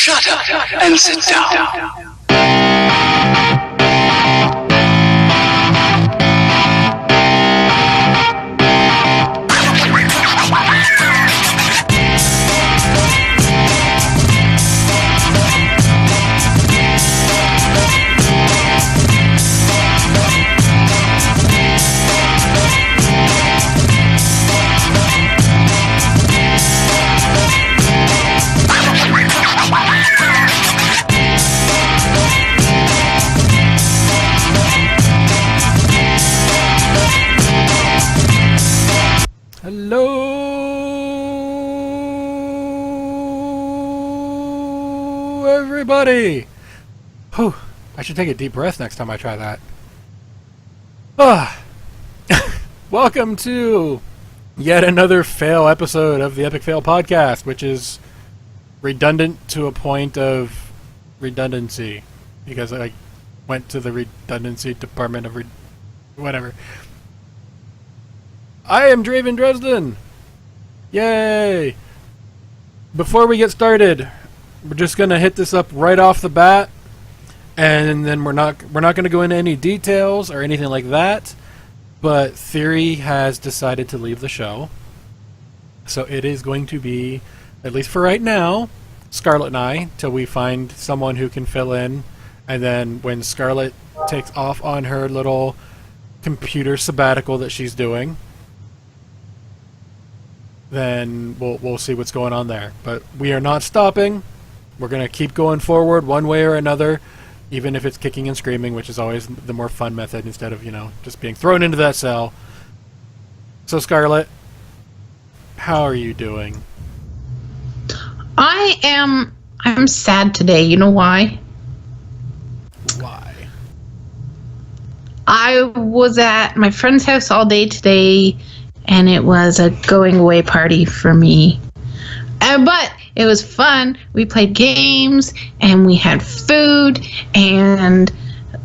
Shut up and sit down. Hello, everybody. Whew, I should take a deep breath next time I try that. Welcome to yet another fail episode of the Epic Fail Podcast, which is redundant to a point of redundancy, because I went to the redundancy department of whatever. I am Draven Dresden. Yay! Before we get started, we're just gonna hit this up right off the bat, and then we're not gonna go into any details or anything like that. But Theory has decided to leave the show, so it is going to be, at least for right now, Scarlett and I till we find someone who can fill in, and then when Scarlett takes off on her little computer sabbatical that she's doing, then we'll see what's going on there. But we are not stopping. We're going to keep going forward one way or another, even if it's kicking and screaming, which is always the more fun method instead of, just being thrown into that cell. So, Scarlett, how are you doing? I'm sad today. You know why? Why? I was at my friend's house all day today, and it was a going away party for me. But it was fun. We played games, and we had food, and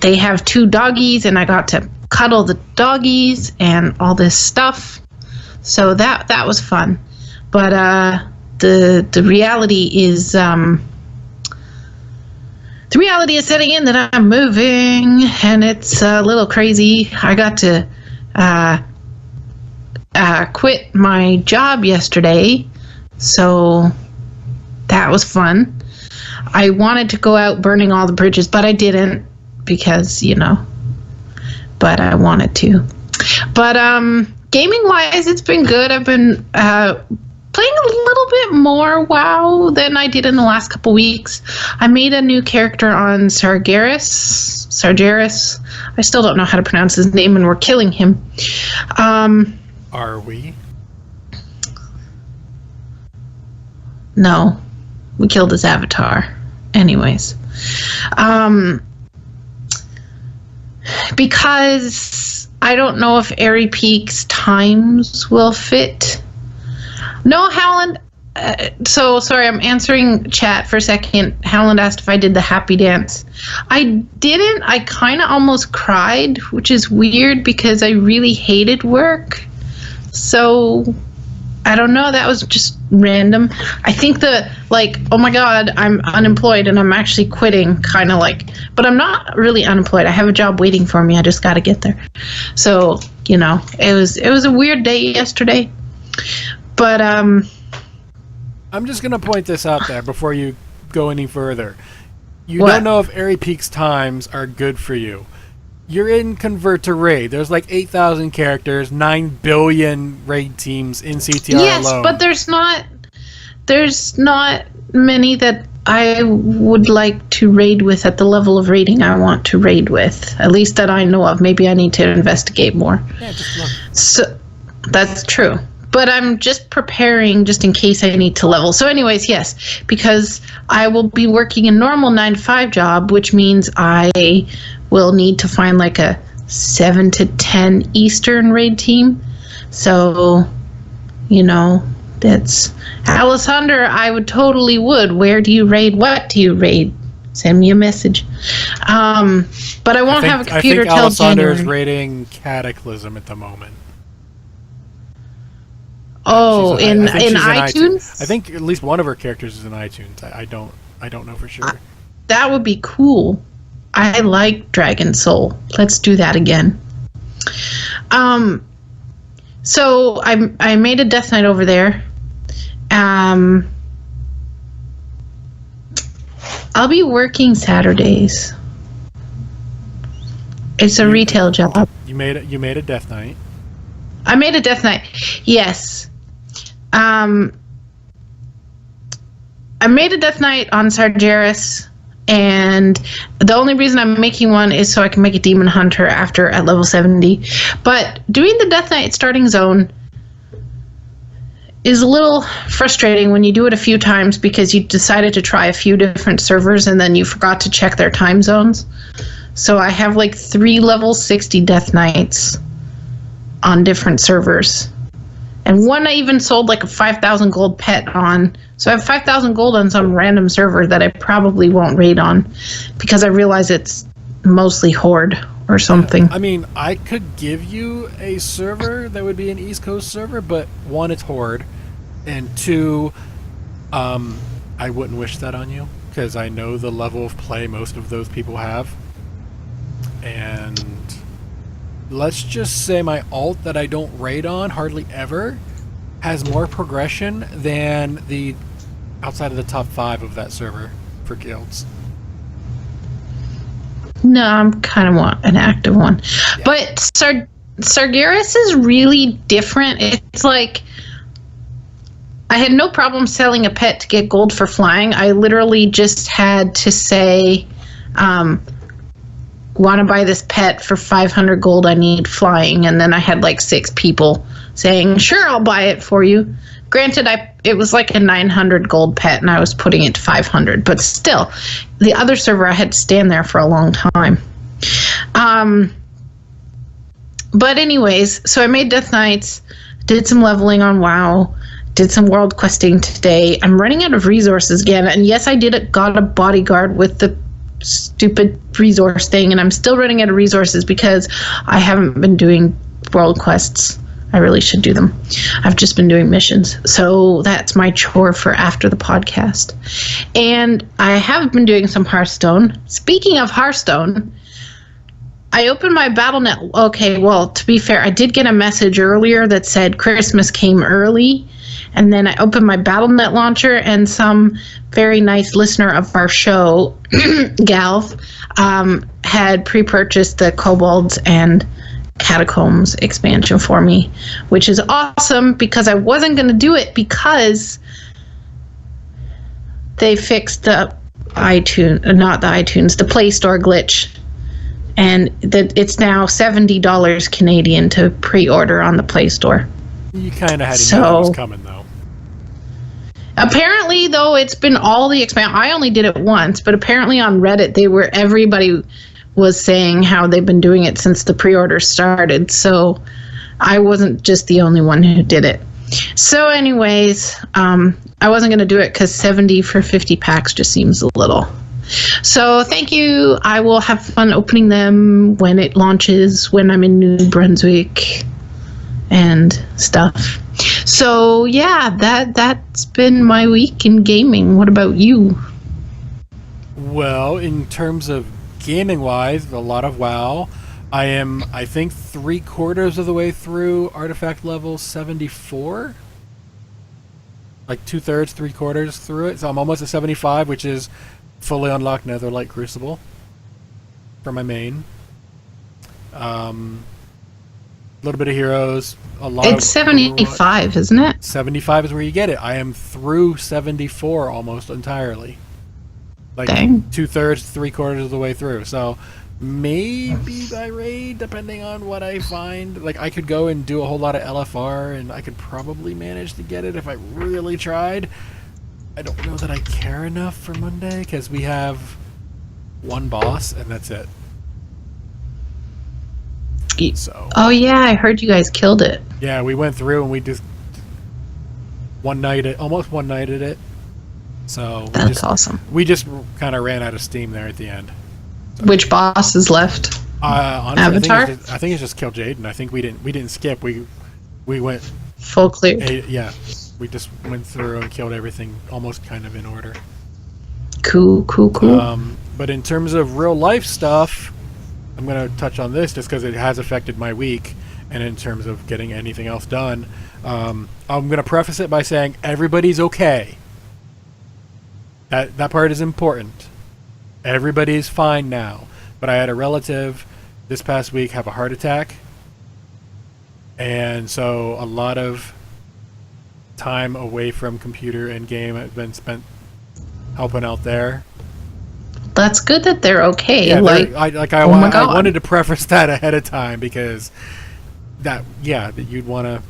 they have 2 doggies, and I got to cuddle the doggies and all this stuff. So that was fun. But the reality is setting in that I'm moving, and it's a little crazy. I got to quit my job yesterday, so that was fun. I wanted to go out burning all the bridges, but I didn't because, but I wanted to. But gaming-wise, it's been good. I've been playing a little bit more WoW than I did in the last couple weeks. I made a new character on Sargeras. I still don't know how to pronounce his name, and we're killing him. Are we? No. We killed his avatar. Anyways. Because I don't know if Airy Peak's times will fit. No, Howland. So, sorry, I'm answering chat for a second. Howland asked if I did the happy dance. I didn't. I kind of almost cried, which is weird because I really hated work. So, I don't know. That was just random. I think oh my God, I'm unemployed and I'm actually quitting, kind of but I'm not really unemployed. I have a job waiting for me. I just got to get there. So, it was a weird day yesterday. But, I'm just going to point this out there before you go any further. You What? Don't know if Airy Peak's times are good for you. You're in Convert to Raid. There's 8,000 characters, 9 billion raid teams in CTR alone. Yes, but there's not many that I would like to raid with at the level of raiding I want to raid with. At least that I know of. Maybe I need to investigate more. Yeah, just look. So that's true. But I'm just preparing just in case I need to level. So anyways, yes, because I will be working a normal 9-to-5 job, which means I will need to find a 7 to 10 Eastern raid team. So, that's Alessandra. I would totally would. Where do you raid? What do you raid? Send me a message. But I won't have a computer till Alessandra is January. raiding Cataclysm at the moment. Oh, I think she's in iTunes? I think at least one of her characters is in iTunes. I don't I don't know for sure. That would be cool. I like Dragon Soul. Let's do that again. So I made a Death Knight over there. I'll be working Saturdays. It's a retail job. You made a Death Knight. I made a Death Knight. Yes. I made a Death Knight on Sargeras, and the only reason I'm making one is so I can make a Demon Hunter after at level 70. But doing the Death Knight starting zone is a little frustrating when you do it a few times because you decided to try a few different servers and then you forgot to check their time zones. So I have like 3 level 60 Death Knights on different servers. And one I even sold like a 5,000 gold pet on. So I have 5,000 gold on some random server that I probably won't raid on because I realize it's mostly Horde or something. I mean, I could give you a server that would be an East Coast server, but 1, it's Horde, and 2, I wouldn't wish that on you because I know the level of play most of those people have. And let's just say my alt that I don't raid on hardly ever has more progression than the outside of the top 5 of that server for guilds. No, I'm kind of want an active one. Yeah. But Sargeras is really different. It's like I had no problem selling a pet to get gold for flying. I literally just had to say, want to buy this pet for 500 gold, I need flying. And then I had like 6 people saying, sure, I'll buy it for you. Granted, it was like a 900 gold pet and I was putting it to 500, but still, the other server I had to stand there for a long time. But anyways, so I made Death Knights, did some leveling on WoW, did some world questing today. I'm running out of resources again, and yes, I got a bodyguard with the stupid resource thing, and I'm still running out of resources because I haven't been doing world quests. I really should do them. I've just been doing missions. So that's my chore for after the podcast. And I have been doing some Hearthstone. Speaking of Hearthstone, I opened my Battle.net. Okay, well, to be fair, I did get a message earlier that said Christmas came early. And then I opened my Battle.net launcher, and some very nice listener of our show, Galv, had pre-purchased the Kobolds and Catacombs expansion for me, which is awesome because I wasn't going to do it because they fixed the the Play Store glitch, and that it's now $70 Canadian to pre-order on the Play Store. You kind of had to know it was coming, though. Apparently, though, it's been all the expansion. I only did it once, but apparently on Reddit, everybody was saying how they've been doing it since the pre-order started. So I wasn't just the only one who did it. So anyways, I wasn't going to do it because 70 for 50 packs just seems a little. So thank you. I will have fun opening them when it launches, when I'm in New Brunswick and stuff. So yeah, that's been my week in gaming. What about you? Well, in terms of gaming wise, a lot of WoW. I am, I think, 3/4 of the way through artifact level 74. Like 2/3, 3/4 through it. So I'm almost at 75, which is fully unlocked Netherlight Crucible for my main. Little bit of heroes, a lot. It's 75, isn't it? 75 is where you get it. I am through 74 almost entirely. Like Dang. 2/3, 3/4 of the way through. So maybe by raid, depending on what I find. Like I could go and do a whole lot of LFR, and I could probably manage to get it if I really tried. I don't know that I care enough for Monday because we have one boss and that's it. So. Oh yeah, I heard you guys killed it. Yeah, we went through and we just almost one nighted it. So that's awesome. We just kind of ran out of steam there at the end. So. Which boss is left? Honestly, Avatar. I think it's just kill Jaden. I think we didn't skip. We went full clear. Yeah, we just went through and killed everything almost kind of in order. Cool. But in terms of real life stuff, I'm going to touch on this just because it has affected my week. And in terms of getting anything else done, I'm going to preface it by saying everybody's okay. That part is important. Everybody's fine now. But I had a relative this past week have a heart attack. And so a lot of time away from computer and game has been spent helping out there. That's good that they're okay. Yeah, I wanted to preface that ahead of time because that you'd want to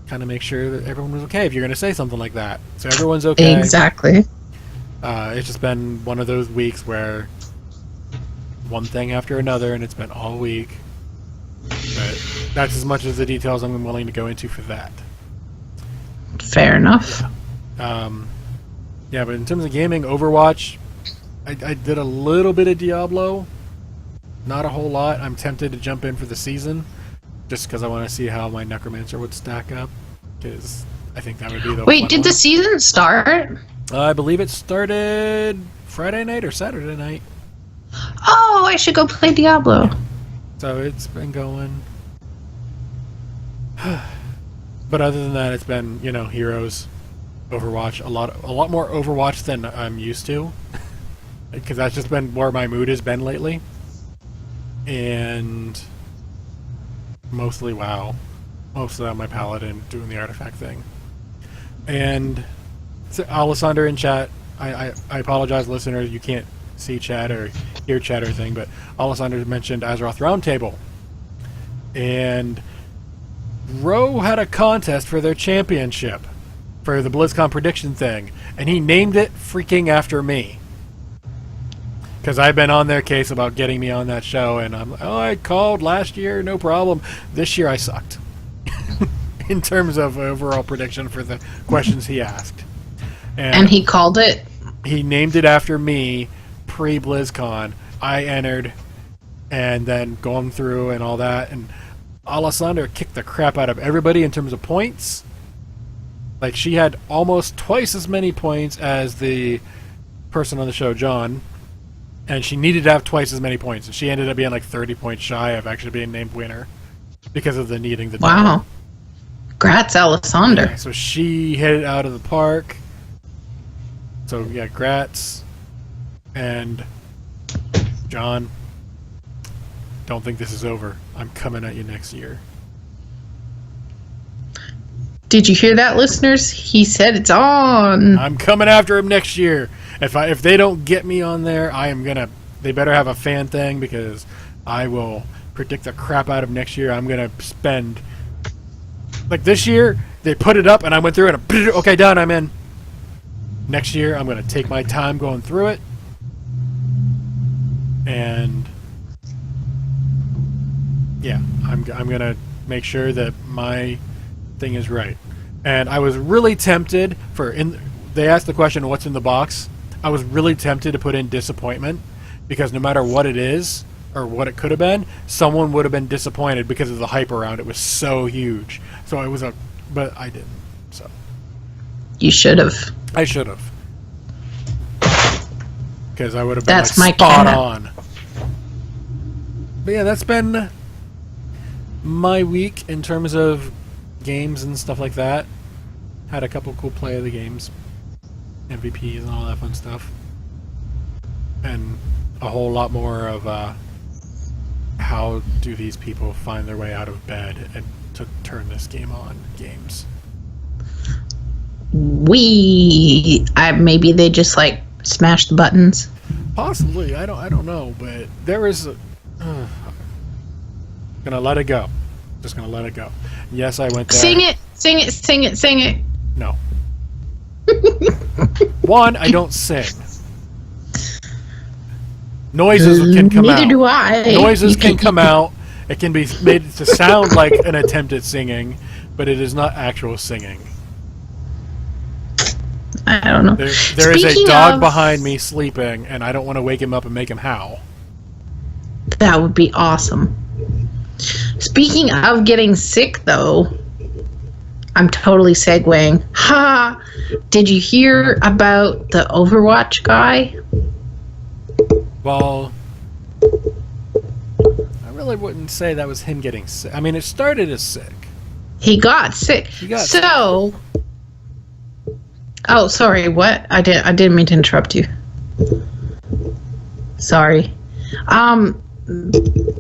kind of make sure that everyone was okay if you're going to say something like that. So everyone's okay. Exactly. It's just been one of those weeks where one thing after another, and it's been all week. But that's as much as the details I'm willing to go into for that. Fair enough. Yeah, but in terms of gaming, Overwatch, I did a little bit of Diablo. Not a whole lot. I'm tempted to jump in for the season. Just because I want to see how my Necromancer would stack up. Because I think that would be the Wait, did the season start? I believe it started Friday night or Saturday night. Oh, I should go play Diablo. So it's been going. But other than that, it's been, Heroes, Overwatch, a lot more Overwatch than I'm used to. Because that's just been where my mood has been lately. And mostly WoW. Mostly on my Paladin doing the artifact thing. And so Alessandra in chat, I apologize, listeners, you can't see chat or hear chat or anything, but Alessandra mentioned Azeroth Roundtable. And Roe had a contest for their championship for the BlizzCon prediction thing, and he named it freaking after me. Because I've been on their case about getting me on that show, and I'm like, I called last year, no problem. This year I sucked. In terms of overall prediction for the questions he asked. And he called it? He named it after me pre-BlizzCon. I entered, and then going through and all that, and Alessandra kicked the crap out of everybody in terms of points. Like, she had almost twice as many points as the person on the show, John, and she needed to have twice as many points, and she ended up being like 30 points shy of actually being named winner because of the needing the Wow. Grats, Alessandra. Yeah, so she hit it out of the park. So, yeah, grats. And John, don't think this is over. I'm coming at you next year. Did you hear that, listeners? He said it's on. I'm coming after him next year. If they don't get me on there, they better have a fan thing because I will predict the crap out of next year. I'm gonna spend, like this year, they put it up and I went through it and okay, done, I'm in. Next year, I'm gonna take my time going through it. And yeah, I'm gonna make sure that my thing is right. And I was really tempted they asked the question, what's in the box? I was really tempted to put in disappointment because no matter what it is or what it could have been, someone would have been disappointed because of the hype around it was so huge. So it was but I didn't. So you should have. I should have. Because I would have been That's my spot canon. on. But yeah, that's been my week in terms of games and stuff like that. Had a couple cool play of the games. MVPs and all that fun stuff. And a whole lot more of how do these people find their way out of bed and to turn this game on games. Maybe they just like smash the buttons. Possibly, I don't know, but there is gonna let it go. Just gonna let it go. Yes, I went there. Sing it. No. One, I don't sing. Noises can come out. Neither do I. Noises can come out. It can be made to sound like an attempt at singing, but it is not actual singing. I don't know. There is a dog behind me sleeping, and I don't want to wake him up and make him howl. That would be awesome. Speaking of getting sick, though, I'm totally segueing. Ha! Did you hear about the Overwatch guy? Well, I really wouldn't say that was him getting sick. I mean, it started as sick. He got sick. So, oh, sorry. What? I didn't mean to interrupt you. Sorry.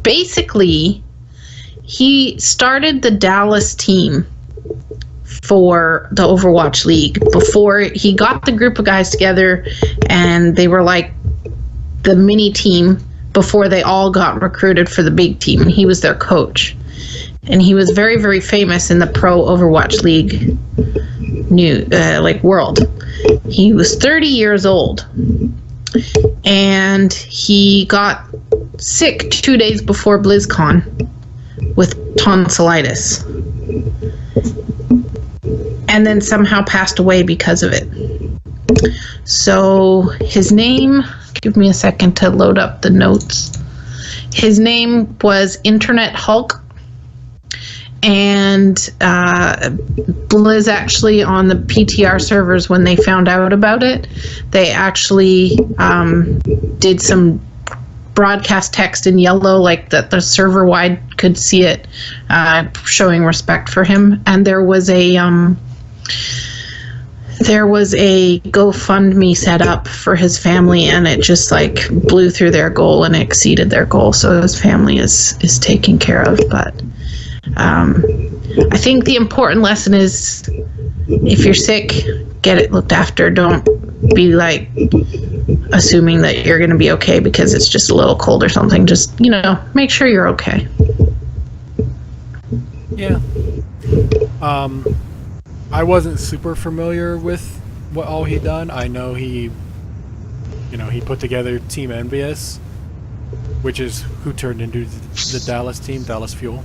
Basically, he started the Dallas team for the Overwatch League before he got the group of guys together, and they were like the mini team before they all got recruited for the big team, and he was their coach. And he was very, very famous in the pro Overwatch League world. He was 30 years old, and he got sick 2 days before BlizzCon with tonsillitis, and then somehow passed away because of it. So his name, give me a second to load up the notes. His name was Internet Hulk. And Blizz actually, on the PTR servers, when they found out about it, they actually did some broadcast text in yellow, like that the server wide could see it, showing respect for him. And there was a GoFundMe set up for his family, and it just like blew through their goal and exceeded their goal. So his family is taken care of. But I think the important lesson is, if you're sick, get it looked after. Don't be like assuming that you're going to be okay because it's just a little cold or something. Just, make sure you're okay. Yeah. I wasn't super familiar with what all he done. I know he put together Team Envious, which is who turned into the Dallas team, Dallas Fuel.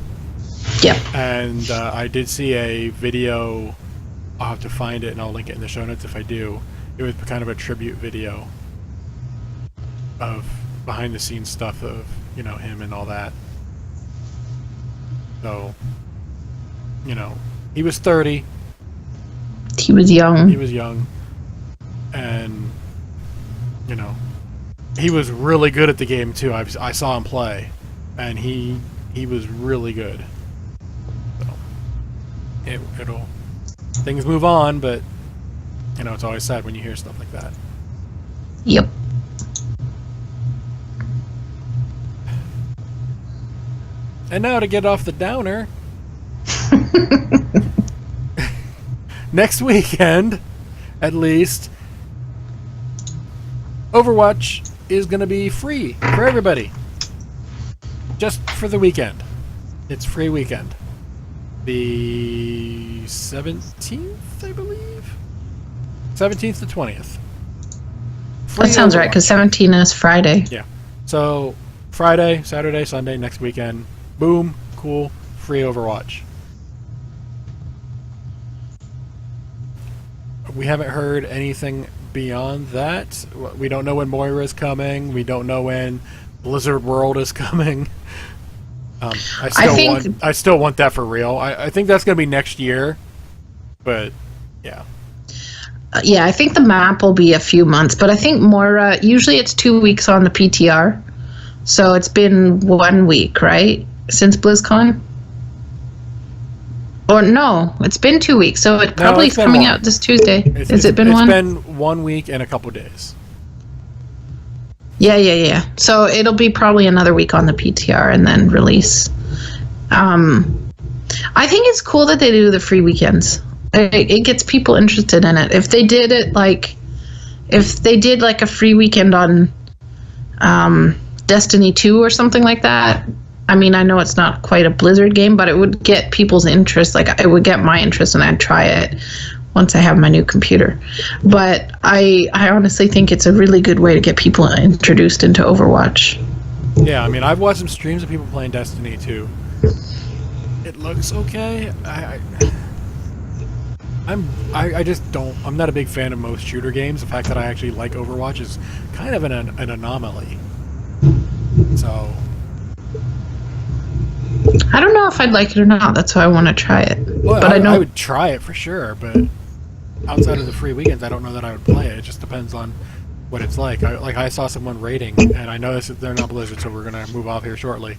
Yep. And I did see a video. I'll have to find it and I'll link it in the show notes if I do. It was kind of a tribute video of behind the scenes stuff of, him and all that. So, he was 30. He was young. He was young. And, he was really good at the game too. I saw him play. And he was really good. It'll things move on, but it's always sad when you hear stuff like that. Yep. And now to get off the downer, next weekend, at least, Overwatch is going to be free for everybody. Just for the weekend. It's free weekend. The 17th, I believe? 17th to 20th. That sounds right, because 17 is Friday. Yeah. So, Friday, Saturday, Sunday, next weekend. Boom. Cool. Free Overwatch. We haven't heard anything beyond that. We don't know when Moira's coming. We don't know when Blizzard World is coming. I still want that for real. I think that's going to be next year, but yeah. Yeah, I think the map will be a few months, but I think Moira, usually it's 2 weeks on the PTR, so it's been 1 week, right, since BlizzCon? Or no, it's been 2 weeks, so it probably is coming out this Tuesday. Has it been one? It's been 1 week and a couple days. Yeah. So it'll be probably another week on the PTR and then release. I think it's cool that they do the free weekends. It gets people interested in it. If they did it like a free weekend on Destiny 2 or something like that, I mean, I know it's not quite a Blizzard game, but it would get people's interest. Like, it would get my interest, and I'd try it once I have my new computer. But I honestly think it's a really good way to get people introduced into Overwatch. Yeah, I mean, I've watched some streams of people playing Destiny 2. It looks okay. I'm not a big fan of most shooter games. The fact that I actually like Overwatch is kind of an anomaly. So I don't know if I'd like it or not. That's why I want to try it. Well, but I would try it for sure, but outside of the free weekends, I don't know that I would play it. It just depends on what it's like. I saw someone raiding, and I know they're not Blizzard, so we're gonna move off here shortly.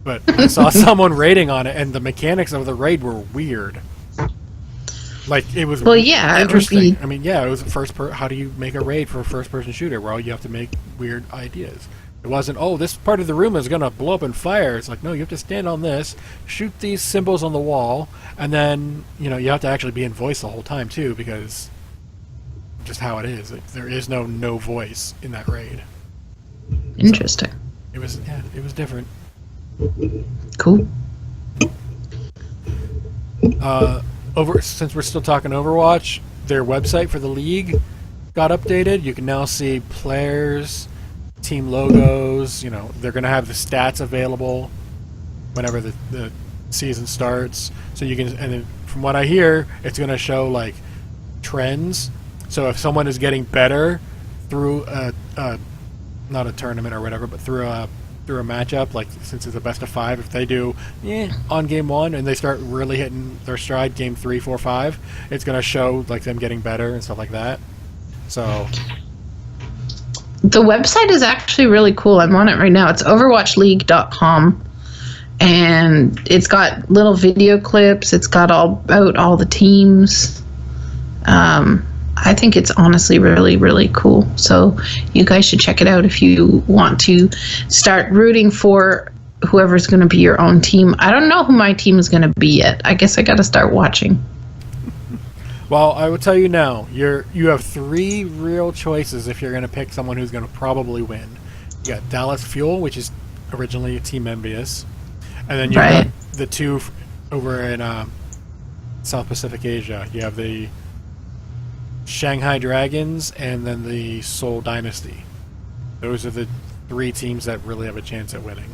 But I saw someone raiding on it, and the mechanics of the raid were weird. Like, it was interesting. I mean, yeah, it was how do you make a raid for a first-person shooter? Well, you have to make weird ideas. It wasn't, oh, this part of the room is going to blow up in fire. It's like, no, you have to stand on this, shoot these symbols on the wall, and then, you have to actually be in voice the whole time, too, because just how it is. There is no voice in that raid. Interesting. So it was different. Cool. Since we're still talking Overwatch, their website for the league got updated. You can now see players, team logos. They're going to have the stats available whenever the season starts. So you can, and from what I hear, it's going to show like trends. So if someone is getting better through not a tournament or whatever, but through a matchup, like since it's a best of 5, if they do on game 1 and they start really hitting their stride game 3, 4, 5, it's going to show like them getting better and stuff like that. So the website is actually really cool. I'm on it right now. It's overwatchleague.com, and it's got little video clips. It's got all the teams. I think it's honestly really, really cool. So you guys should check it out if you want to start rooting for whoever's going to be your own team. I don't know who my team is going to be yet. I guess I got to start watching. Well, I will tell you now, you have 3 real choices if you're going to pick someone who's going to probably win. You got Dallas Fuel, which is originally Team Envious, and then you got the 2 over in South Pacific Asia. You have the Shanghai Dragons and then the Seoul Dynasty. Those are the 3 teams that really have a chance at winning.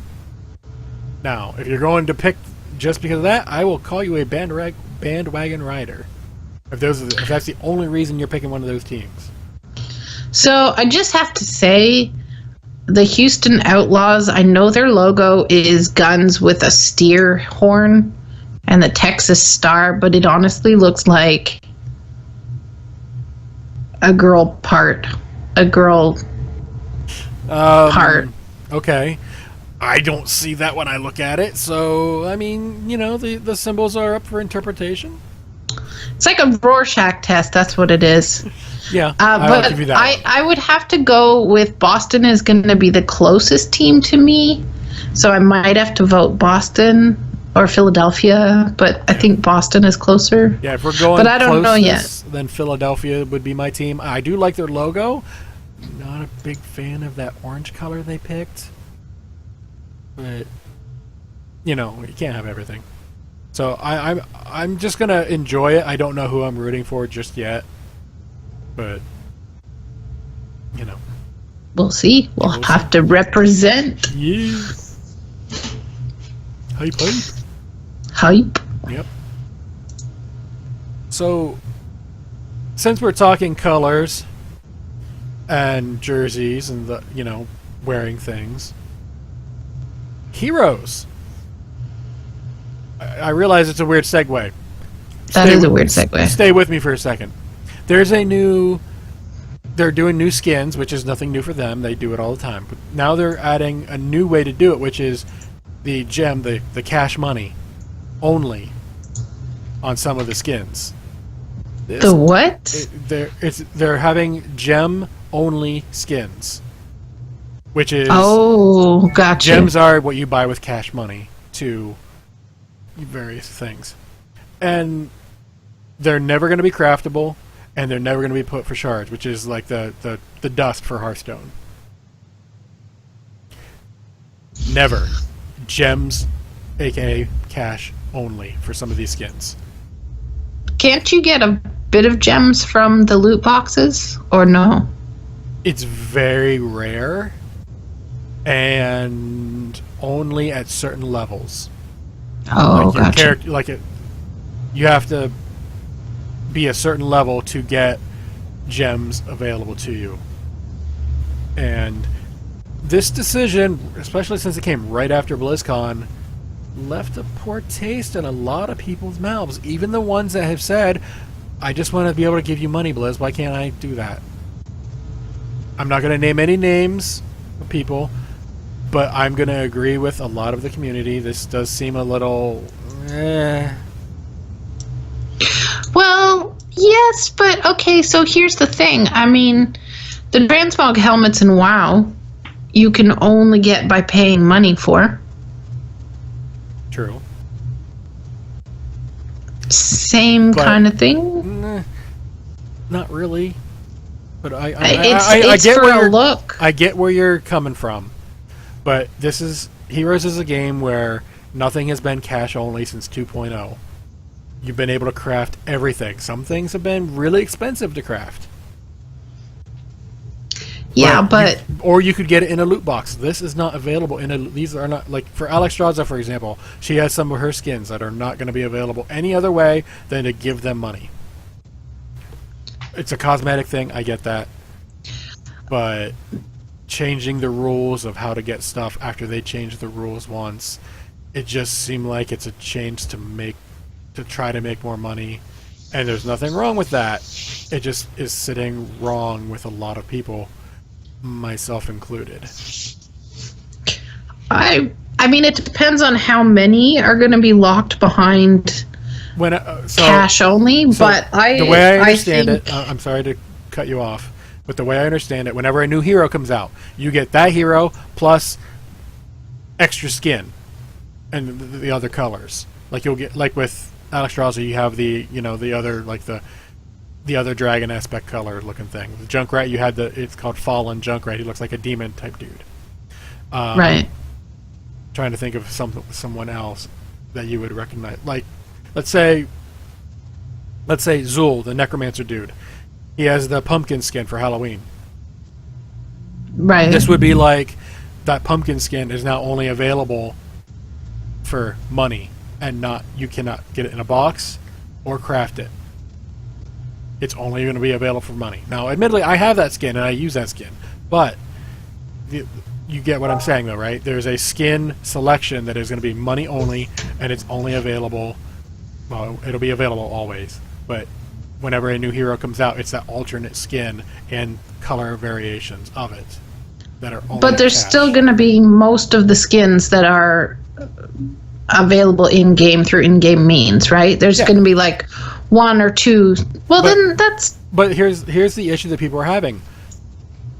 Now, if you're going to pick just because of that, I will call you a bandwagon rider. If that's the only reason you're picking one of those teams. So I just have to say, the Houston Outlaws, I know their logo is guns with a steer horn and the Texas star, but it honestly looks like a girl part. Okay. I don't see that when I look at it, so, I mean, the symbols are up for interpretation. It's like a Rorschach test, that's what it is. Yeah, but give you that I would have to go with Boston is going to be the closest team to me, so I might have to vote Boston or Philadelphia, but I think Boston is closer. Yeah, if we're going but I don't know yet. Then Philadelphia would be my team. I do like their logo. Not a big fan of that orange color they picked. But, you can't have everything. So I'm just going to enjoy it. I don't know who I'm rooting for just yet. But, We'll see. We'll have to represent. Yeah. Hype. Yep. So, since we're talking colors and jerseys and wearing things, heroes. I realize it's a weird segue. That is a weird segue. Stay with me for a second. They're doing new skins, which is nothing new for them. They do it all the time. But now they're adding a new way to do it, which is the gem, the cash money, only on some of the skins. The what? They're having gem only skins, which is gotcha. Gems are what you buy with cash money to various things, and they're never going to be craftable, and they're never going to be put for shards, which is like the dust for Hearthstone. Never. Gems, aka cash only for some of these skins. Can't you get a bit of gems from the loot boxes, or no? It's very rare, and only at certain levels. Oh, gotcha. You have to be a certain level to get gems available to you. And this decision, especially since it came right after BlizzCon, left a poor taste in a lot of people's mouths. Even the ones that have said, I just want to be able to give you money, Blizz. Why can't I do that? I'm not going to name any names of people, but I'm going to agree with a lot of the community. This does seem a little... Well, yes, but okay, so here's the thing. I mean, the transmog helmets in WoW, you can only get by paying money for. True. Same kind of thing? Not really. But It's get for where a look. I get where you're coming from. But Heroes is a game where nothing has been cash only since 2.0. You've been able to craft everything. Some things have been really expensive to craft. Yeah, but or you could get it in a loot box. This is not available in a. These are not like for Alexstrasza, for example. She has some of her skins that are not going to be available any other way than to give them money. It's a cosmetic thing. I get that, but changing the rules of how to get stuff after they changed the rules once, it just seemed like it's a change to try to make more money, and there's nothing wrong with that. It just is sitting wrong with a lot of people, myself included. I mean, it depends on how many are going to be locked behind cash only. But the way I understand it, I'm sorry to cut you off, but the way I understand it, whenever a new hero comes out, you get that hero plus extra skin and the other colors. Like you'll get with Alexstrasza, you have the other the other dragon aspect color looking thing. The Junkrat, you had it's called Fallen Junkrat. He looks like a demon type dude. Right. Trying to think of someone else that you would recognize. Like, let's say Zul, the necromancer dude. He has the pumpkin skin for Halloween. Right. This would be like that pumpkin skin is now only available for money. And you cannot get it in a box or craft it. It's only going to be available for money. Now, admittedly, I have that skin and I use that skin, but you get what I'm saying, though, right? There's a skin selection that is going to be money only, and it's only available. Well, it'll be available always, but whenever a new hero comes out, it's that alternate skin and color variations of it that are only. But there's still going to be most of the skins that are available in-game through in-game means, right? There's going to be like one or two. Well, then that's... But here's the issue that people are having,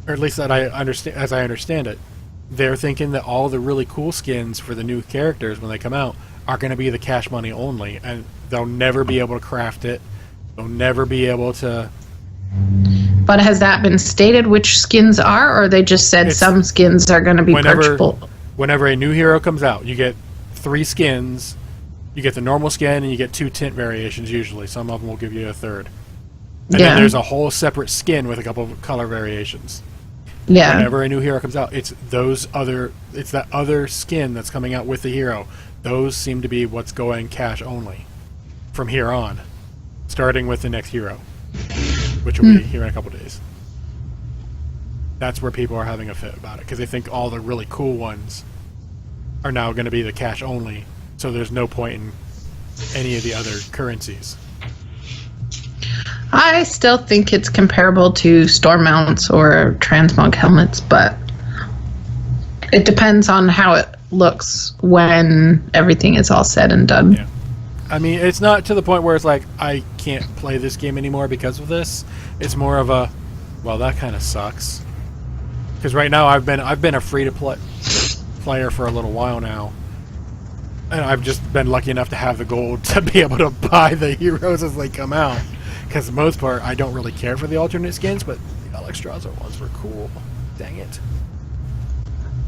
or at least that I understand, as I understand it. They're thinking that all the really cool skins for the new characters when they come out are going to be the cash money only, and they'll never be able to craft it. They'll never be able to... But has that been stated which skins are, or they just said some skins are going to be purchasable? Whenever a new hero comes out, you get 3 skins. You get the normal skin and you get 2 tint variations usually. Some of them will give you a third. And then there's a whole separate skin with a couple of color variations. Yeah. Whenever a new hero comes out, it's that other skin that's coming out with the hero. Those seem to be what's going cash only from here on, starting with the next hero, which will be here in a couple days. That's where people are having a fit about it, because they think all the really cool ones are now going to be the cash only, so there's no point in any of the other currencies. I still think it's comparable to storm mounts or transmog helmets, but it depends on how it looks when everything is all said and done. Yeah. I mean, it's not to the point where it's like, I can't play this game anymore because of this. It's more of a, well, that kind of sucks. Because right now I've been a free-to-play player for a little while now, and I've just been lucky enough to have the gold to be able to buy the heroes as they come out. Because for the most part, I don't really care for the alternate skins, but the Alexstrasza ones were cool. Dang it.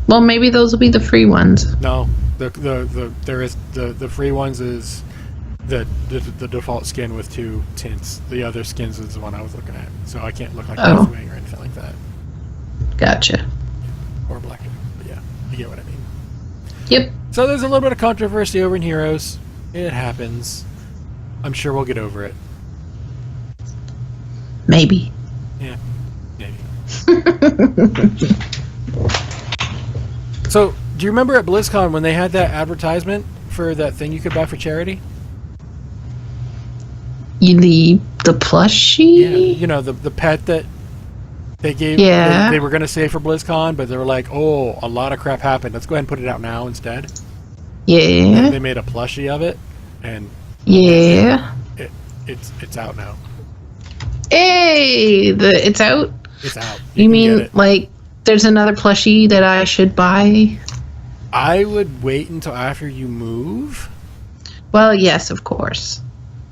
Well, maybe those will be the free ones. No, the free ones is the default skin with 2 tints. The other skins is the one I was looking at, so I can't look like Wing or anything like that. Gotcha. Or Black. But yeah, you get what I mean. Yep. So there's a little bit of controversy over in Heroes. It happens. I'm sure we'll get over it. Maybe. Yeah, maybe. So, do you remember at BlizzCon when they had that advertisement for that thing you could buy for charity? The plushie? Yeah, you know, the pet that They gave. Yeah. They were going to save for BlizzCon, but they were like, "Oh, a lot of crap happened. Let's go ahead and put it out now instead." Yeah. They made a plushie of it, and Yeah. it's out now. Hey, it's out. It's out. You can mean get it. like there's another plushie that I should buy? I would wait until after you move. Well, yes, of course.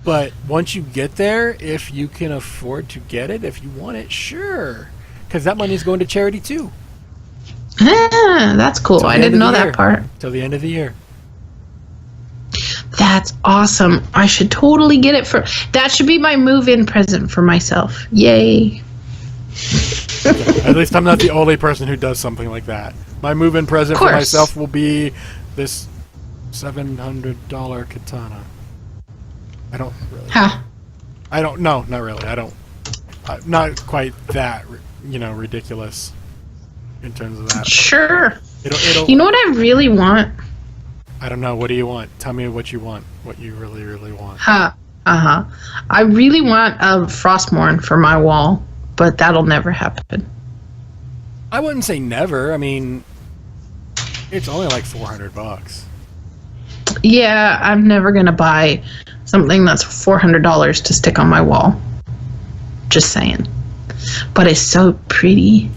But once you get there, if you can afford to get it, if you want it, sure. Because that money's going to charity too. Ah, that's cool. Till the I end didn't of know the that year. part. Till the end of the year. That's awesome. I should totally get it for... That should be my move-in present for myself. Yay. At least I'm not the only person who does something like that. My move-in present for Course. myself will be this $700 katana. I don't really... Huh. I don't... No, not really. I don't... not quite that, ridiculous in terms of that. Sure. It'll... You know what I really want? I don't know. What do you want? Tell me what you want. What you really, really want. Uh-huh. I really want a Frostmourne for my wall, but that'll never happen. I wouldn't say never. I mean, it's only like $400. Yeah, I'm never going to buy something that's $400 to stick on my wall. Just saying. But it's so pretty.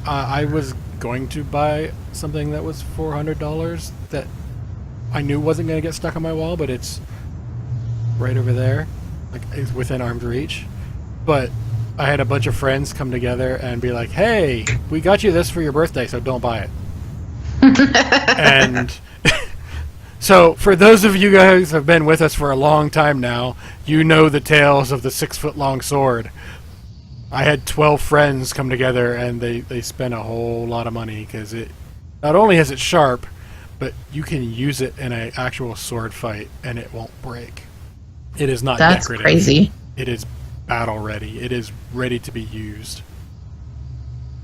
I was going to buy something that was $400 that I knew wasn't going to get stuck on my wall, but it's right over there. Like, it's within arm's reach. But I had a bunch of friends come together and be like, hey, we got you this for your birthday, so don't buy it. And so for those of you guys who have been with us for a long time now, you know the tales of the 6-foot-long sword. I had 12 friends come together and they spent a whole lot of money because it not only is it sharp, but you can use it in an actual sword fight and it won't break. It is not That's decorative. crazy. It is battle ready. It is ready to be used.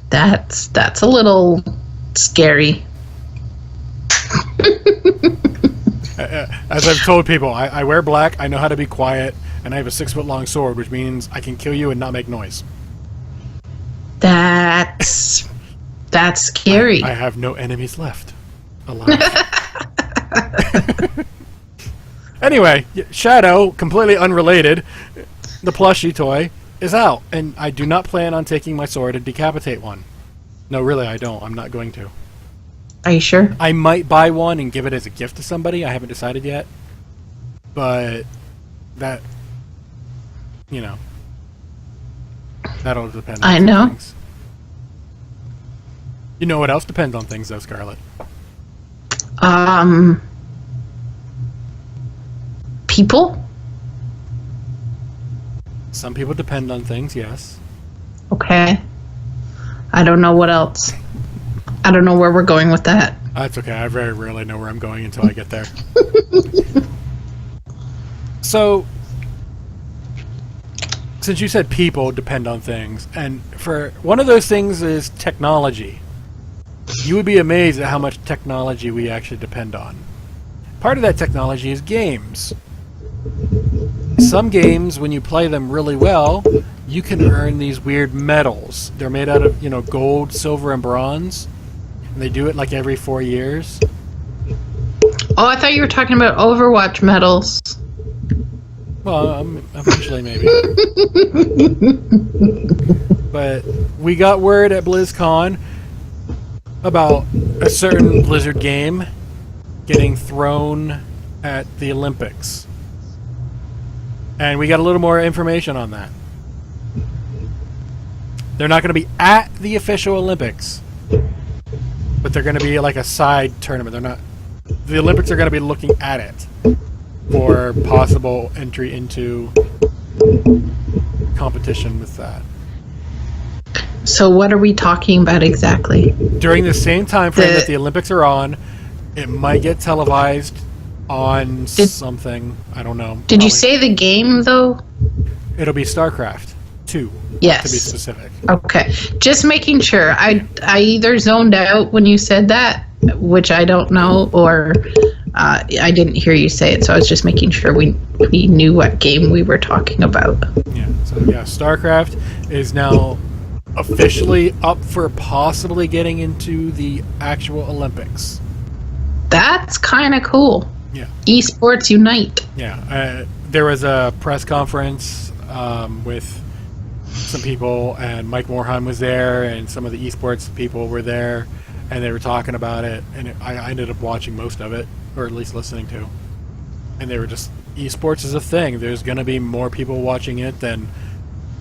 That's a little scary. As I've told people, I wear black, I know how to be quiet, and I have a 6-foot-long sword, which means I can kill you and not make noise. That's scary. I have no enemies left alive. Anyway, Shadow, completely unrelated, the plushie toy, is out, and I do not plan on taking my sword and decapitate one. No, really, I don't. I'm not going to. Are you sure? I might buy one and give it as a gift to somebody. I haven't decided yet. But that, that'll depend on I some know. things. You know what else depends on things, though, Scarlett? People? Some people depend on things, yes. Okay. I don't know what else. I don't know where we're going with that. That's okay. I very rarely know where I'm going until I get there. So, since you said people depend on things, and for one of those things is technology, you would be amazed at how much technology we actually depend on. Part of that technology is games. Some games, when you play them really well, you can earn these weird medals. They're made out of, gold, silver, and bronze. And they do it like every 4 years. Oh, I thought you were talking about Overwatch medals. Well, eventually maybe. But we got word at BlizzCon about a certain Blizzard game getting thrown at the Olympics. And we got a little more information on that. They're not going to be at the official Olympics, but they're going to be like a side tournament. They're not. The Olympics are going to be looking at it for possible entry into competition with that. So what are we talking about exactly? During the same time frame that the Olympics are on, it might get televised on something. I don't know. Did you say the game, though? It'll be StarCraft 2, Yes. to be specific. Okay. Just making sure. I either zoned out when you said that, which I don't know, or I didn't hear you say it, so I was just making sure we knew what game we were talking about. Yeah. So, StarCraft is now officially up for possibly getting into the actual Olympics. That's kind of cool. Yeah. Esports unite. Yeah. There was a press conference with some people, and Mike Morhaime was there, and some of the esports people were there, and they were talking about it, and I ended up watching most of it, or at least listening to. And they were just, esports is a thing. There's going to be more people watching it than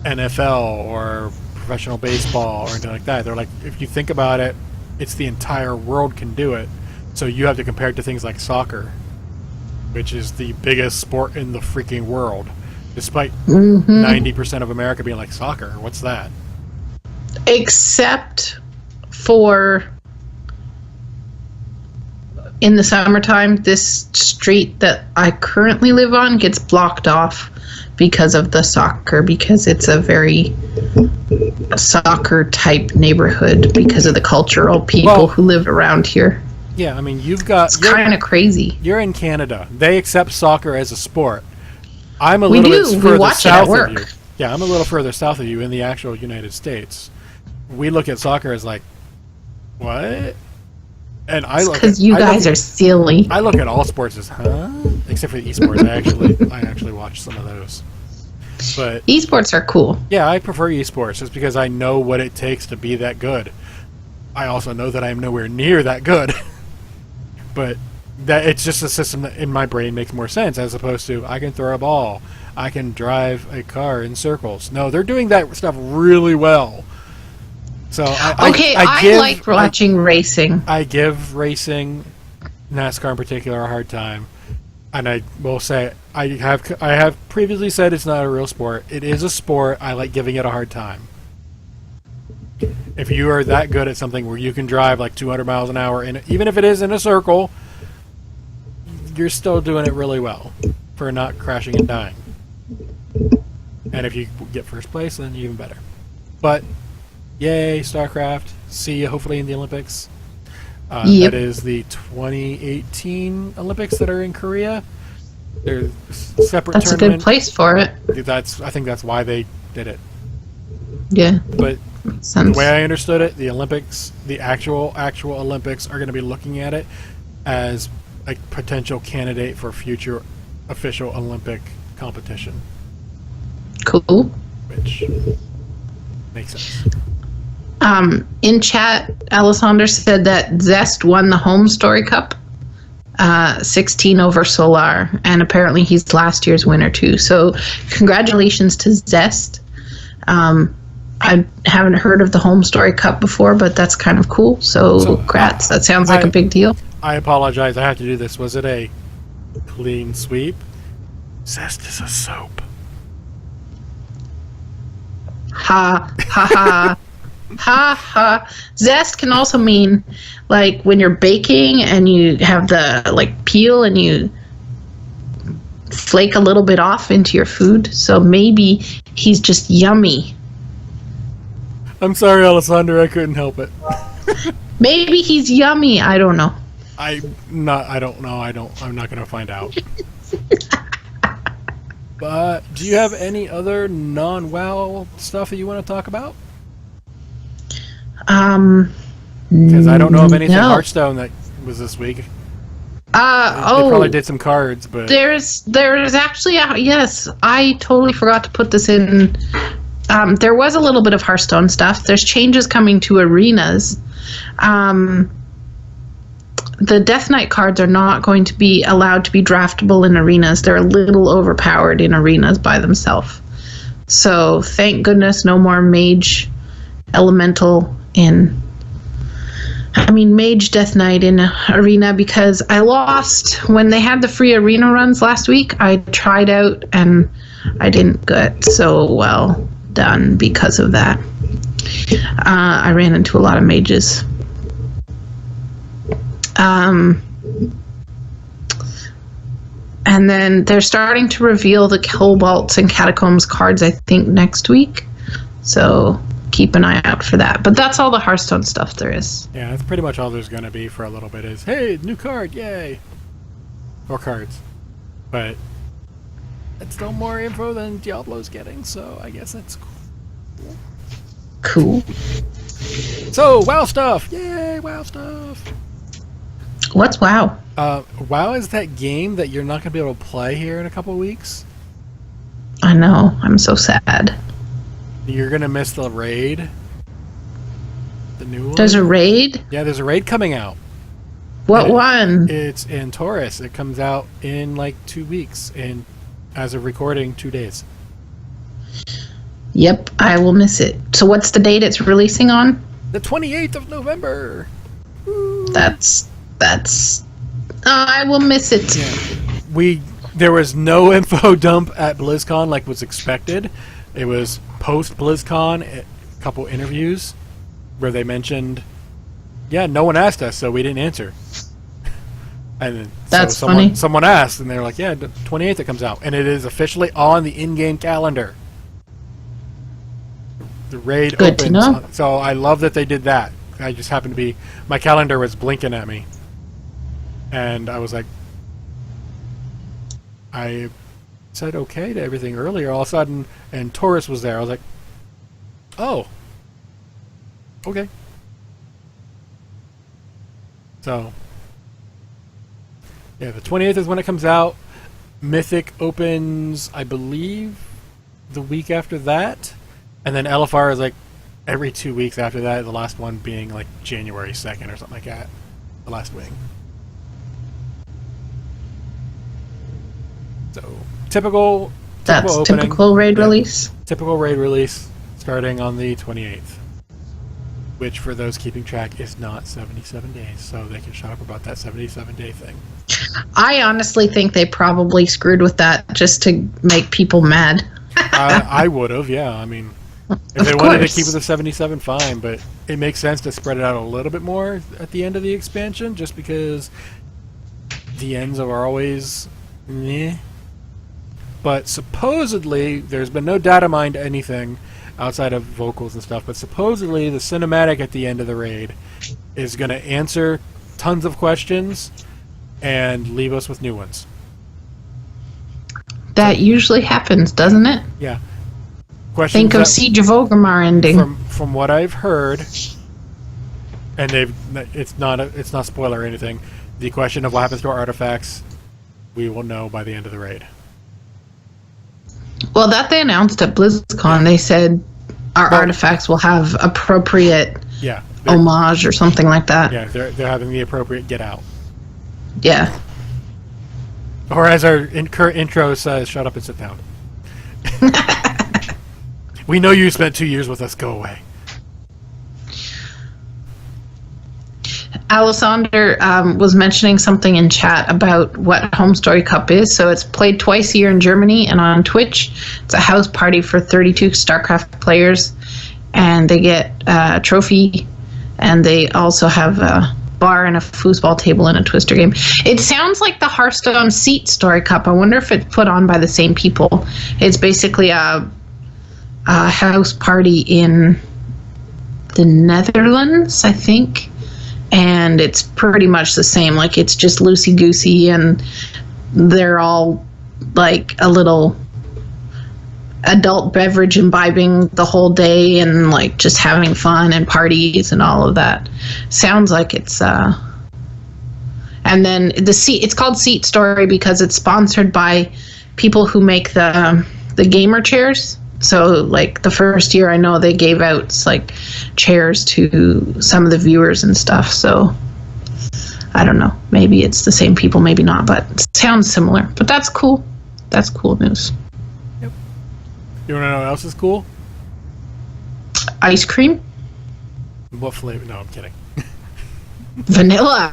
NFL or professional baseball or anything like that. They're like, if you think about it, it's the entire world can do it. So you have to compare it to things like soccer, which is the biggest sport in the freaking world, despite 90% of America being like, soccer, what's that? Except for in the summertime, this street that I currently live on gets blocked off because of the soccer, because it's a very soccer type neighborhood because of the cultural people who live around here. Yeah, I mean, it's kind of crazy. You're in Canada. They accept soccer as a sport. I'm a little bit further south of you. Yeah, I'm a little further south of you in the actual United States. We look at soccer as like, what? And I look because you guys are silly. I look at all sports as, huh? Except for the esports. I actually watch some of those. But esports are cool. Yeah, I prefer esports just because I know what it takes to be that good. I also know that I am nowhere near that good. But that it's just a system that in my brain makes more sense, as opposed to I can throw a ball, I can drive a car in circles. No, they're doing that stuff really well. So I like watching racing. I give racing, NASCAR in particular, a hard time, and I will say I have previously said it's not a real sport. It is a sport. I like giving it a hard time. If you are that good at something where you can drive like 200 miles an hour, and even if it is in a circle, you're still doing it really well for not crashing and dying. And if you get first place, then even better. But yay, StarCraft! See you hopefully in the Olympics. That is the 2018 Olympics that are in Korea. They're separate. That's tournament. A good place for it. I think that's why they did it. Yeah. But the way I understood it, the Olympics, the actual Olympics, are going to be looking at it as a potential candidate for future official Olympic competition. Cool. Which makes sense. In chat, Alessandra said that Zest won the Home Story Cup, 16 over Solar, and apparently he's last year's winner too. So congratulations to Zest. I haven't heard of the Home Story Cup before, but that's kind of cool. So congrats. That sounds like a big deal. I apologize. I have to do this. Was it a clean sweep? Zest is a soap. Ha, ha, ha. Ha, ha. Zest can also mean, like, when you're baking and you have the, like, peel and you flake a little bit off into your food. So maybe he's just yummy. I'm sorry, Alessandra. I couldn't help it. Maybe he's yummy. I don't know. I don't know. I'm not going to find out. But do you have any other non-WoW stuff that you want to talk about? Because I don't know of anything Hearthstone that was this week. They probably did some cards, but there's actually yes, I totally forgot to put this in. There was a little bit of Hearthstone stuff. There's changes coming to arenas. The Death Knight cards are not going to be allowed to be draftable in arenas. They're a little overpowered in arenas by themselves. So thank goodness no more Mage Elemental Mage Death Knight in arena, because I lost when they had the free arena runs last week. I tried out and I didn't get so well done because of that. I ran into a lot of mages. And then they're starting to reveal the Cobalts and Catacombs cards, I think, next week. So keep an eye out for that. But that's all the Hearthstone stuff there is. Yeah, that's pretty much all there's going to be for a little bit is, hey, new card, yay! Or cards. But it's still more info than Diablo's getting, so I guess that's cool. Cool. So, WoW stuff! Yay, WoW stuff! What's WoW? WoW is that game that you're not going to be able to play here in a couple of weeks. I know. I'm so sad. You're going to miss the raid. The new one. There's a raid? Yeah, there's a raid coming out. What one? It's in Taurus. It comes out in like 2 weeks. And as of recording, 2 days. Yep, I will miss it. So what's the date it's releasing on? The 28th of November. Woo. That's I will miss it. Yeah. There was no info dump at BlizzCon like was expected. It was post BlizzCon, a couple interviews where they mentioned, yeah, no one asked us, so we didn't answer. And then That's funny. Someone asked, and they were like, yeah, the 28th it comes out. And it is officially on the in-game calendar. The raid Good opens. to know. So I love that they did that. I just happened to be... My calendar was blinking at me. And I was like... I said okay to everything earlier. All of a sudden... And Taurus was there. I was like... Oh. Okay. So... Yeah, the 28th is when it comes out. Mythic opens, I believe, the week after that. And then LFR is like every 2 weeks after that, the last one being like January 2nd or something like that. The last wing. So, typical That's opening. typical raid release. Typical raid release starting on the 28th. Which, for those keeping track, is not 77 days. So they can shut up about that 77-day thing. I honestly think they probably screwed with that just to make people mad. I would have, yeah. I mean, if they wanted to keep it to 77, fine. But it makes sense to spread it out a little bit more at the end of the expansion, just because the ends are always meh. But supposedly, there's been no data mined anything outside of vocals and stuff, but supposedly the cinematic at the end of the raid is going to answer tons of questions and leave us with new ones. That usually happens, doesn't it? Yeah. Questions Think of Siege of Orgrimmar ending. From what I've heard, and it's not spoiler or anything, the question of what happens to our artifacts, we will know by the end of the raid. Well, that they announced at BlizzCon. They said our artifacts will have appropriate homage or something like that. Yeah, they're having the appropriate get out. Yeah. Or as our current intro says, shut up and sit down. We know you spent 2 years with us, go away. Alessander was mentioning something in chat about what Home Story Cup is. So it's played twice a year in Germany and on Twitch. It's a house party for 32 StarCraft players, and they get a trophy, and they also have a bar and a foosball table and a twister game. It sounds like the Hearthstone Seat Story Cup. I wonder if it's put on by the same people. It's basically a house party in the Netherlands, I think. And it's pretty much the same. Like, it's just loosey-goosey, and they're all, like, a little adult beverage imbibing the whole day and, like, just having fun and parties and all of that. Sounds like it's, And then it's called Seat Story because it's sponsored by people who make the gamer chairs. So, like, the first year I know they gave out, like, chairs to some of the viewers and stuff. So, I don't know. Maybe it's the same people, maybe not. But it sounds similar. But that's cool. That's cool news. Yep. You want to know what else is cool? Ice cream? What flavor? No, I'm kidding. Vanilla.